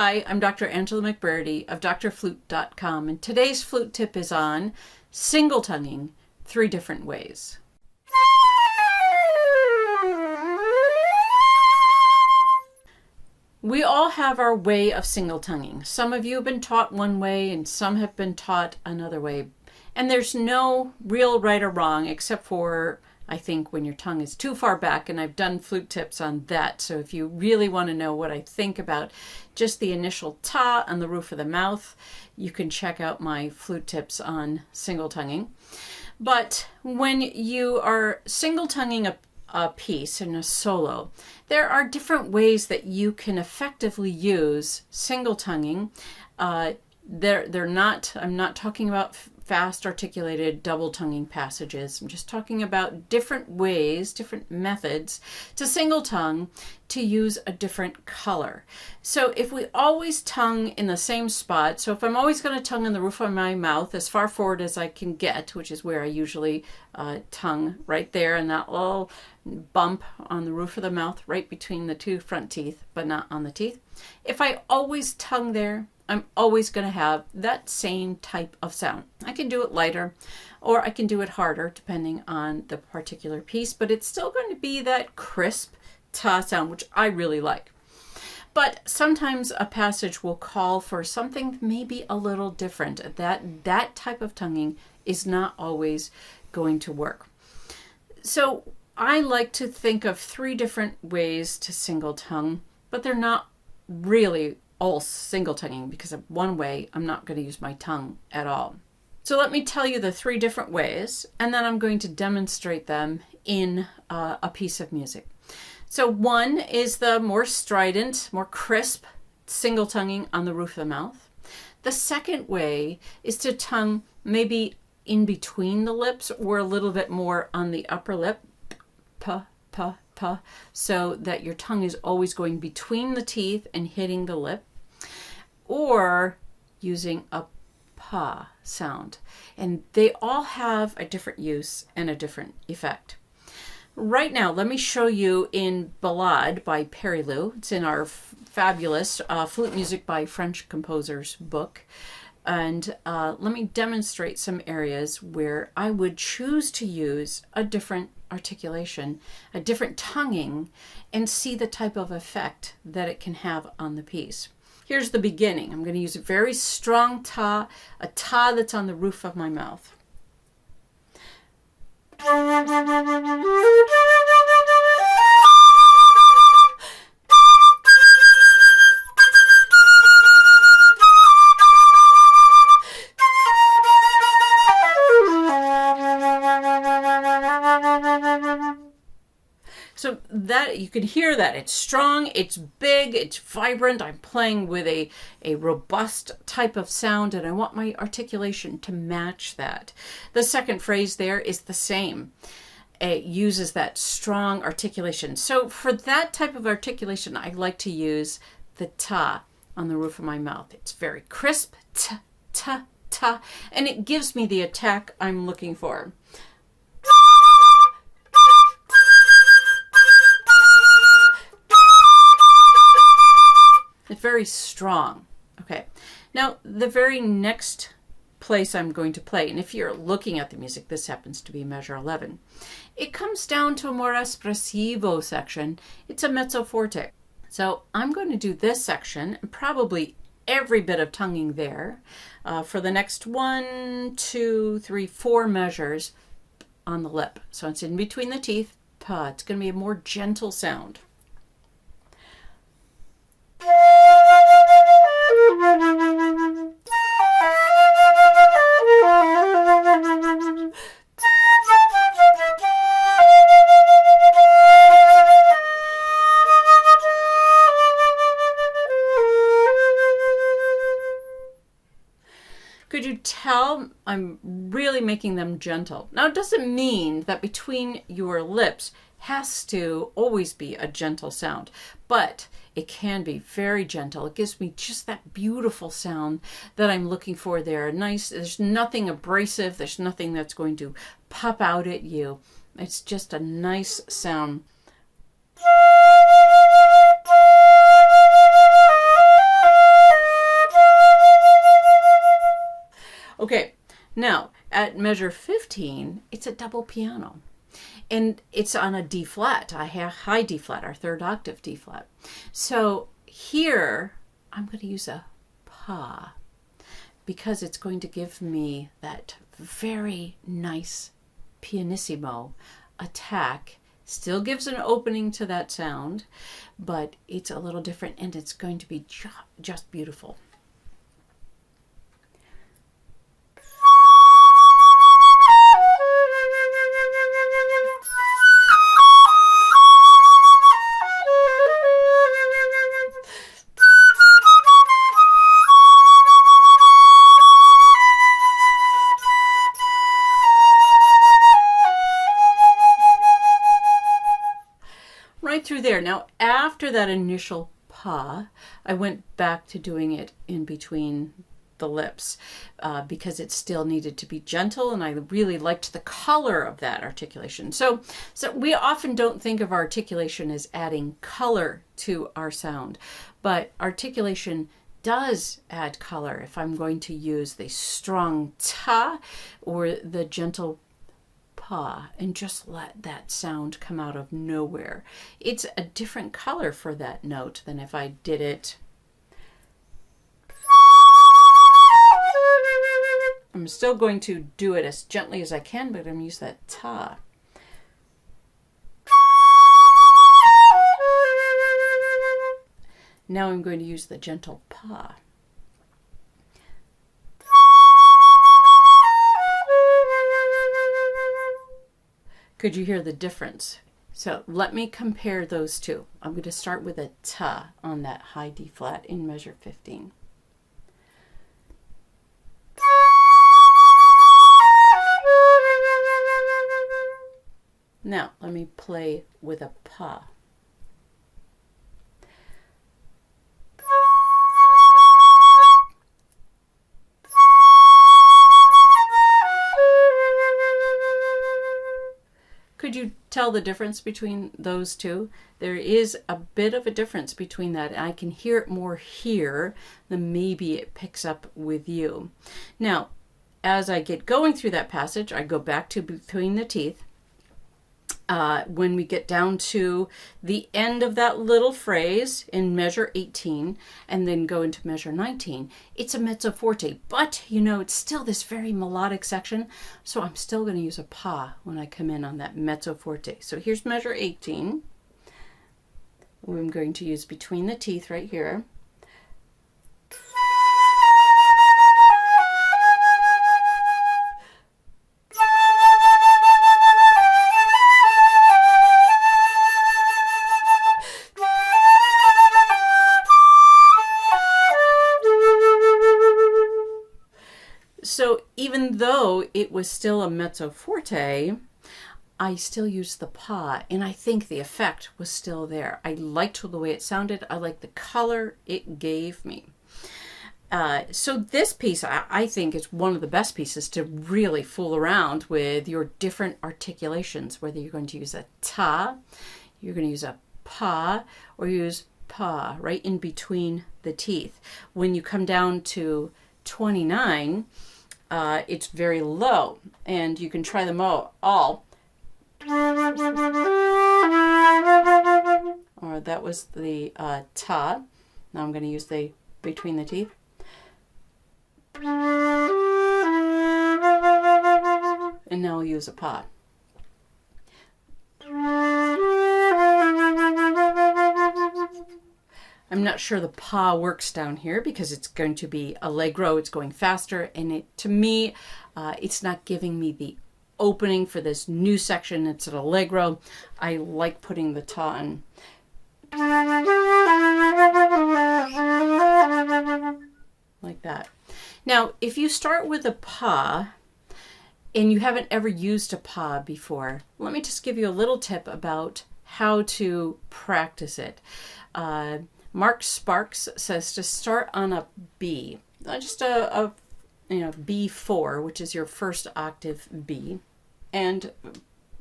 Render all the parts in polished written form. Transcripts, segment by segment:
Hi, I'm Dr. Angela McBurdy of DoctorFlute.com, and today's flute tip is on single tonguing 3 different ways. We all have our way of single tonguing. Some of you have been taught one way and some have been taught another way. And there's no real right or wrong except for, I think, when your tongue is too far back, and I've done flute tips on that. So if you really want to know what I think about just the initial ta on the roof of the mouth, you can check out my flute tips on single tonguing. But when you are single tonguing a piece in a solo, there are different ways that you can effectively use single tonguing. I'm not talking about fast articulated double tonguing passages. I'm just talking about different ways, different methods to single tongue to use a different color. So if we always tongue in the same spot, so if I'm always going to tongue in the roof of my mouth as far forward as I can get, which is where I usually tongue, right there in that little bump on the roof of the mouth, right between the 2 front teeth, but not on the teeth. If I always tongue there, I'm always going to have that same type of sound. I can do it lighter or I can do it harder depending on the particular piece, but it's still going to be that crisp ta sound, which I really like. But sometimes a passage will call for something maybe a little different. That type of tonguing is not always going to work. So I like to think of 3 different ways to single tongue, but they're not really all single tonguing, because of one way I'm not going to use my tongue at all. So let me tell you the 3 different ways, and then I'm going to demonstrate them in a piece of music. So one is the more strident, more crisp single tonguing on the roof of the mouth. The second way is to tongue maybe in between the lips or a little bit more on the upper lip, pa, pa, pa, so that your tongue is always going between the teeth and hitting the lip, or using a pa sound. And they all have a different use and a different effect. Right now, let me show you in Ballade by Perilou. It's in our fabulous Flute Music by French Composers book. And let me demonstrate some areas where I would choose to use a different articulation, a different tonguing, and see the type of effect that it can have on the piece. Here's the beginning. I'm going to use a very strong ta, a ta that's on the roof of my mouth. So that you can hear that it's strong, it's big, it's vibrant. I'm playing with a robust type of sound, and I want my articulation to match that. The second phrase there is the same. It uses that strong articulation. So for that type of articulation, I like to use the ta on the roof of my mouth. It's very crisp, ta, ta, ta, and it gives me the attack I'm looking for. It's very strong. Okay. Now, the very next place I'm going to play, and if you're looking at the music, this happens to be measure 11. It comes down to a more espressivo section. It's a mezzo forte. So I'm going to do this section, and probably every bit of tonguing there, for the next 1, 2, 3, 4 measures on the lip. So it's in between the teeth. Pa. It's going to be a more gentle sound. Could you tell I'm really making them gentle? Now, it doesn't mean that between your lips has to always be a gentle sound, but it can be very gentle. It gives me just that beautiful sound that I'm looking for there. Nice, there's nothing abrasive, there's nothing that's going to pop out at you. It's just a nice sound. at measure 15, it's a double piano. And it's on a D flat, a high D flat, our third octave D flat. So here, I'm going to use a pa because it's going to give me that very nice pianissimo attack. Still gives an opening to that sound, but it's a little different and it's going to be just beautiful. Right through there. Now, after that initial pa, I went back to doing it in between the lips because it still needed to be gentle, and I really liked the color of that articulation. So we often don't think of articulation as adding color to our sound, but articulation does add color if I'm going to use the strong ta or the gentle pa and just let that sound come out of nowhere. It's a different color for that note than if I did it. I'm still going to do it as gently as I can, but I'm going to use that ta. Now I'm going to use the gentle pa. Could you hear the difference? So let me compare those two. I'm going to start with a ta on that high D flat in measure 15. Now let me play with a pa. Could you tell the difference between those two? There is a bit of a difference between that. I can hear it more here than maybe it picks up with you. Now, as I get going through that passage, I go back to between the teeth. When we get down to the end of that little phrase in measure 18 and then go into measure 19, it's a mezzo forte, but you know, it's still this very melodic section, so I'm still going to use a pa when I come in on that mezzo forte. So here's measure 18. I'm going to use between the teeth right here. So even though it was still a mezzo forte, I still used the pa, and I think the effect was still there. I liked the way it sounded. I liked the color it gave me. So this piece, I think, is one of the best pieces to really fool around with your different articulations, whether you're going to use a ta, you're going to use a pa, or use pa right in between the teeth. When you come down to 29, it's very low, and you can try them all. Or that was the ta. Now I'm going to use the between the teeth. And now I'll use a pa. I'm not sure the pa works down here because it's going to be Allegro, it's going faster, and to me, it's not giving me the opening for this new section. It's an Allegro. I like putting the ta in. Like that. Now, if you start with a pa, and you haven't ever used a pa before, let me just give you a little tip about how to practice it. Mark Sparks says to start on a B, just a B4, which is your first octave B, and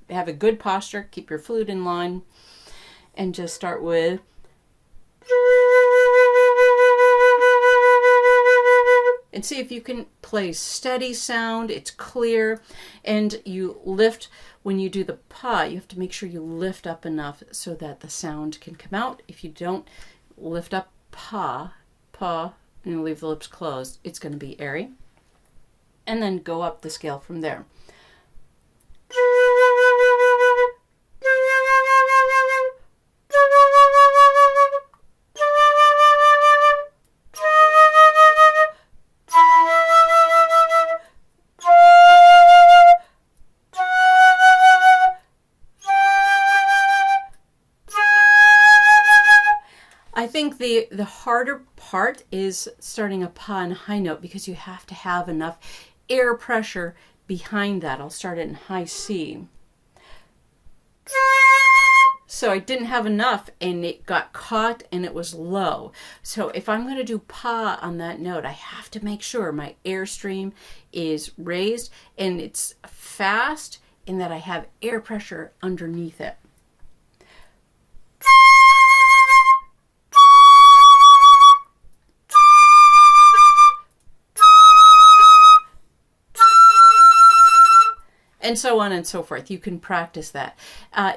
have a good posture, keep your flute in line, and just start with and see if you can play steady sound. It's clear, and you lift when you do the pa. You have to make sure you lift up enough so that the sound can come out. If you don't lift up pa, and you leave the lips closed, it's going to be airy. And then go up the scale from there. I think the harder part is starting a pa in a high note, because you have to have enough air pressure behind that. I'll start it in high C. So I didn't have enough, and it got caught and it was low. So if I'm going to do pa on that note, I have to make sure my airstream is raised and it's fast, and that I have air pressure underneath it. And so on and so forth. You can practice that.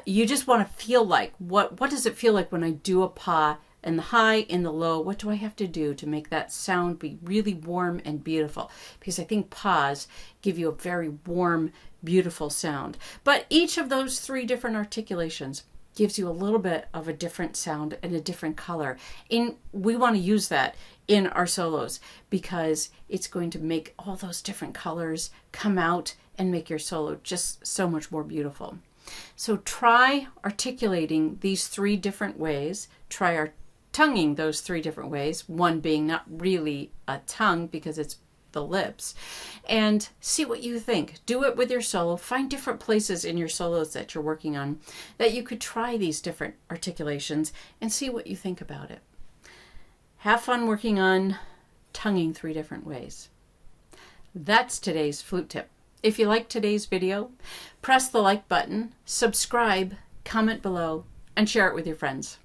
You just want to feel like, what does it feel like when I do a pa in the high, in the low? What do I have to do to make that sound be really warm and beautiful? Because I think pas give you a very warm, beautiful sound. But each of those 3 different articulations gives you a little bit of a different sound and a different color. And we want to use that in our solos, because it's going to make all those different colors come out and make your solo just so much more beautiful. So try articulating these 3 different ways. Try tonguing those 3 different ways, one being not really a tongue because it's the lips, and see what you think. Do it with your solo. Find different places in your solos that you're working on that you could try these different articulations and see what you think about it. Have fun working on tonguing 3 different ways. That's today's flute tip. If you liked today's video, press the like button, subscribe, comment below, and share it with your friends.